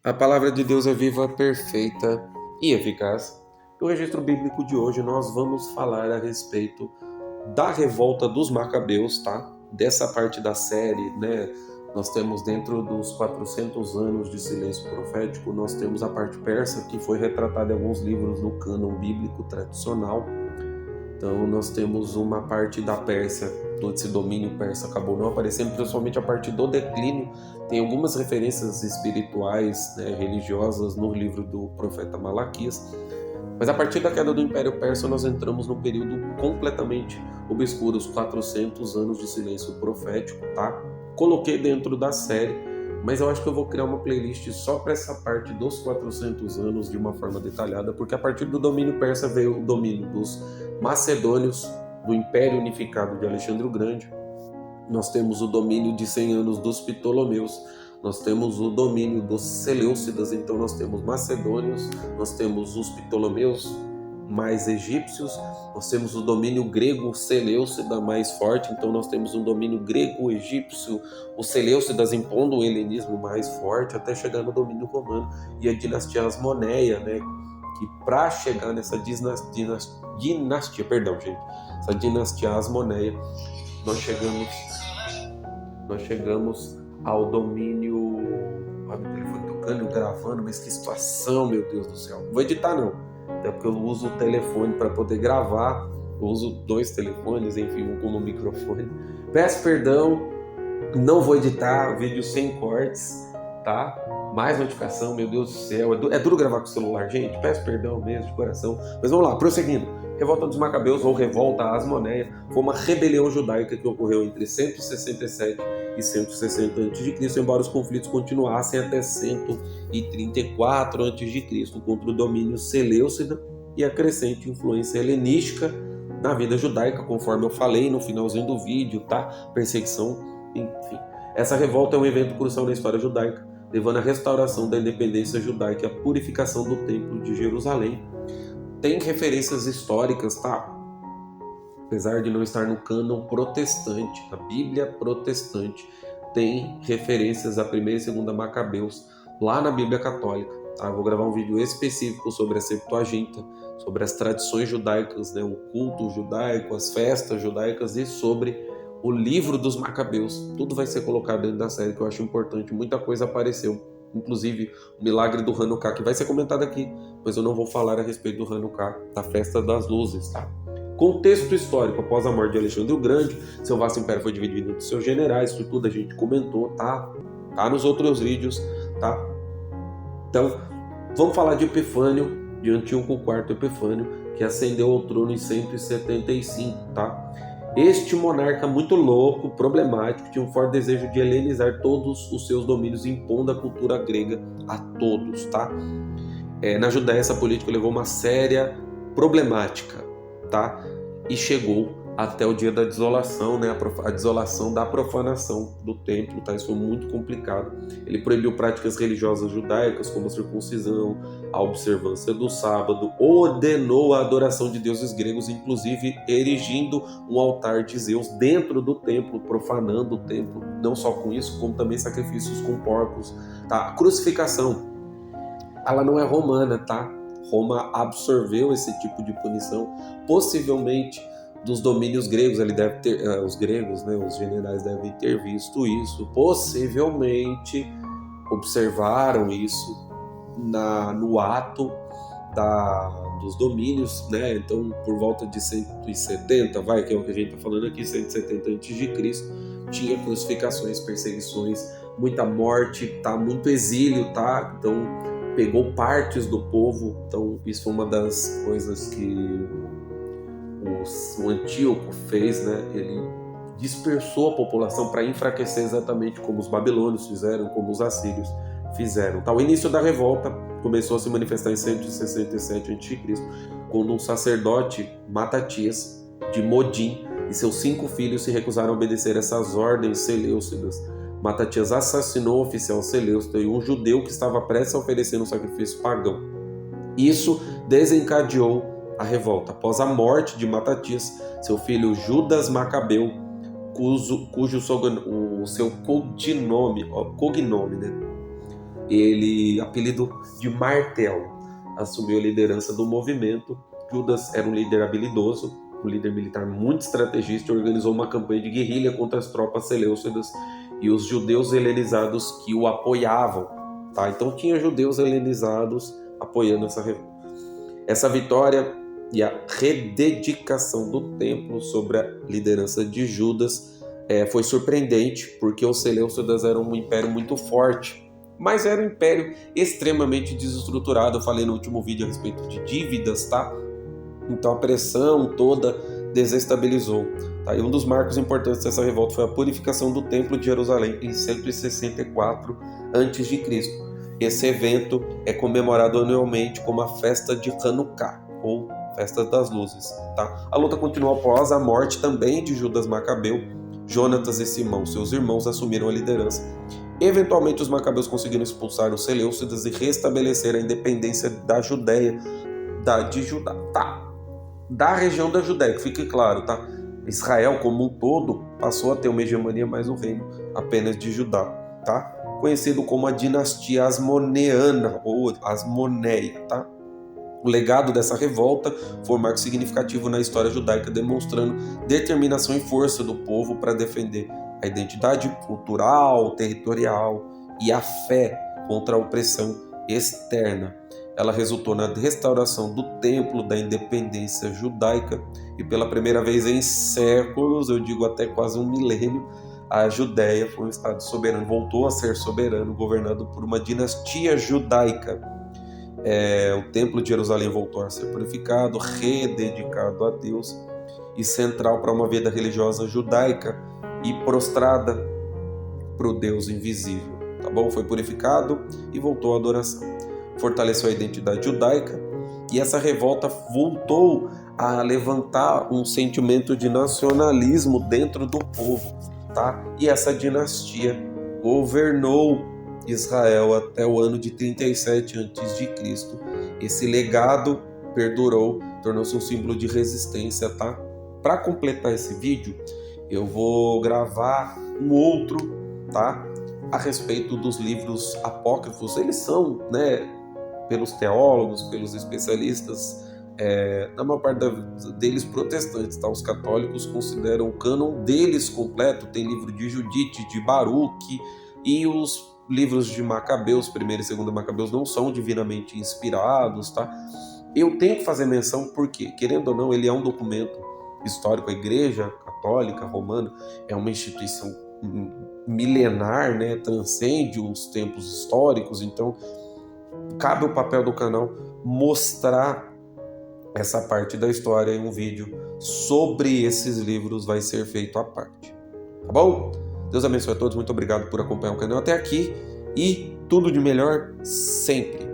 A palavra de Deus é viva, perfeita e eficaz. No registro bíblico de hoje nós vamos falar a respeito da revolta dos Macabeus, tá? Dessa parte da série, né? Nós temos dentro dos 400 anos de silêncio profético, nós temos a parte persa que foi retratada em alguns livros do cânon bíblico tradicional. Então nós temos uma parte da Pérsia, esse domínio persa acabou não aparecendo, principalmente a partir do declínio. Tem algumas referências espirituais, né, religiosas no livro do profeta Malaquias, mas a partir da queda do Império Persa nós entramos num período completamente obscuro, os 400 anos de silêncio profético, tá? Coloquei dentro da série, mas eu acho que eu vou criar uma playlist só para essa parte dos 400 anos de uma forma detalhada, porque a partir do domínio persa veio o domínio dos macedônios, do Império Unificado de Alexandre o Grande. Nós temos o domínio de 100 anos dos Ptolomeus, nós temos o domínio dos Seleucidas, então nós temos macedônios, nós temos os Ptolomeus mais egípcios, nós temos o domínio grego Seleucida mais forte, então nós temos um domínio grego-egípcio, os Seleucidas impondo o helenismo mais forte, até chegar no domínio romano e a dinastia Asmoneia, né? Que para chegar nessa dinastia, essa dinastia Asmoneia, nós chegamos ao domínio. Olha o telefone tocando, gravando, mas que situação, meu Deus do céu. Não vou editar não, até porque eu uso o telefone para poder gravar, eu uso 2 telefones, enfim, um como microfone. Peço perdão, não vou editar, vídeo sem cortes, tá? Mais notificação, meu Deus do céu, é duro gravar com o celular, gente, peço perdão mesmo de coração, mas vamos lá, prosseguindo. Revolta dos Macabeus, ou Revolta Asmoneia, foi uma rebelião judaica que ocorreu entre 167 e 160 a.C., embora os conflitos continuassem até 134 a.C., contra o domínio seleucida e a crescente influência helenística na vida judaica, conforme eu falei no finalzinho do vídeo, tá? Perseguição, enfim. Essa revolta é um evento crucial na história judaica, levando à restauração da independência judaica e à purificação do Templo de Jerusalém. Tem referências históricas, tá? Apesar de não estar no cânon protestante, a Bíblia protestante tem referências a 1ª e 2ª Macabeus lá na Bíblia católica, tá? Eu vou gravar um vídeo específico sobre a Septuaginta, sobre as tradições judaicas, né? O culto judaico, as festas judaicas e sobre o livro dos Macabeus. Tudo vai ser colocado dentro da série, que eu acho importante. Muita coisa apareceu, inclusive o milagre do Hanukkah, que vai ser comentado aqui, mas eu não vou falar a respeito do Hanukkah, da festa das luzes, tá? Contexto histórico: após a morte de Alexandre o Grande, seu vasto império foi dividido entre seus generais, isso tudo a gente comentou, tá? Tá nos outros vídeos, tá? Então, vamos falar de Epifânio, de Antíoco IV Epifânio, que ascendeu ao trono em 175, tá? Este monarca muito louco, problemático, tinha um forte desejo de helenizar todos os seus domínios, impondo a cultura grega a todos, tá? Na Judéia, essa política levou uma séria problemática, tá? E chegou até o dia da desolação, né? A desolação da profanação do templo, tá? Isso foi muito complicado. Ele proibiu práticas religiosas judaicas, como a circuncisão, a observância do sábado, ordenou a adoração de deuses gregos, inclusive erigindo um altar de Zeus dentro do templo, profanando o templo. Não só com isso, como também sacrifícios com porcos, tá? A crucificação, ela não é romana, tá? Roma absorveu esse tipo de punição, possivelmente dos domínios gregos. Ele deve ter, os gregos, né, os generais devem ter visto isso, possivelmente observaram isso no ato dos domínios, né? Então, por volta de 170, que é o que a gente está falando aqui, 170 a.C., tinha crucificações, perseguições, muita morte, tá? Muito exílio, tá? Então, pegou partes do povo. Então, isso foi uma das coisas que o Antíoco fez, né? Ele dispersou a população para enfraquecer, exatamente como os babilônios fizeram, como os assírios fizeram. Tá? O início da revolta começou a se manifestar em 167 a.C., quando um sacerdote, Matatias, de Modim, e seus 5 filhos se recusaram a obedecer essas ordens seleucidas. Matatias assassinou o oficial seleucida e um judeu que estava prestes a oferecer um sacrifício pagão. Isso desencadeou a revolta. Após a morte de Matatias, seu filho Judas Macabeu, cujo o seu cognome, né, ele, apelido de Martelo, assumiu a liderança do movimento. Judas era um líder habilidoso, um líder militar muito estrategista e organizou uma campanha de guerrilha contra as tropas seleucidas e os judeus helenizados que o apoiavam. Tá? Então tinha judeus helenizados apoiando essa revolta. Essa vitória e a rededicação do templo sob a liderança de Judas foi surpreendente, porque os seleucidas eram um império muito forte, mas era um império extremamente desestruturado. Eu falei no último vídeo a respeito de dívidas, tá? Então a pressão toda desestabilizou. Tá? E um dos marcos importantes dessa revolta foi a purificação do Templo de Jerusalém em 164 a.C. Esse evento é comemorado anualmente como a festa de Hanukkah, ou Festa das Luzes. Tá? A luta continuou após a morte também de Judas Macabeu. Jonatas e Simão, seus irmãos, assumiram a liderança. Eventualmente os macabeus conseguiram expulsar os seleucidas e restabelecer a independência da Judéia, da região da Judéia, que fique claro, tá? Israel como um todo passou a ter uma hegemonia, mais um reino apenas de Judá, tá? Conhecido como a dinastia Asmoneana ou Asmoneia, tá? O legado dessa revolta foi um marco significativo na história judaica, demonstrando determinação e força do povo para defender a identidade cultural, territorial e a fé contra a opressão externa. Ela resultou na restauração do templo, da independência judaica, e pela primeira vez em séculos, eu digo até quase um milênio, a Judéia foi um estado soberano, voltou a ser soberano, governado por uma dinastia judaica. O templo de Jerusalém voltou a ser purificado, rededicado a Deus e central para uma vida religiosa judaica e prostrada para o Deus invisível. Tá bom? Foi purificado e voltou à adoração. Fortaleceu a identidade judaica, e essa revolta voltou a levantar um sentimento de nacionalismo dentro do povo, tá? E essa dinastia governou Israel até o ano de 37 a.C. Esse legado perdurou, tornou-se um símbolo de resistência, tá? Para completar esse vídeo, eu vou gravar um outro, tá? A respeito dos livros apócrifos. Eles são, né, pelos teólogos, pelos especialistas, na maior parte deles protestantes, tá? Os católicos consideram o cânon deles completo. Tem livro de Judite, de Baruque, e os livros de Macabeus, 1º e 2º Macabeus, não são divinamente inspirados, tá? Eu tenho que fazer menção porque, querendo ou não, ele é um documento histórico. A Igreja Católica Romana é uma instituição milenar, né? Transcende os tempos históricos, então cabe o papel do canal mostrar essa parte da história, em um vídeo sobre esses livros vai ser feito à parte. Tá bom? Deus abençoe a todos, muito obrigado por acompanhar o canal até aqui e tudo de melhor sempre.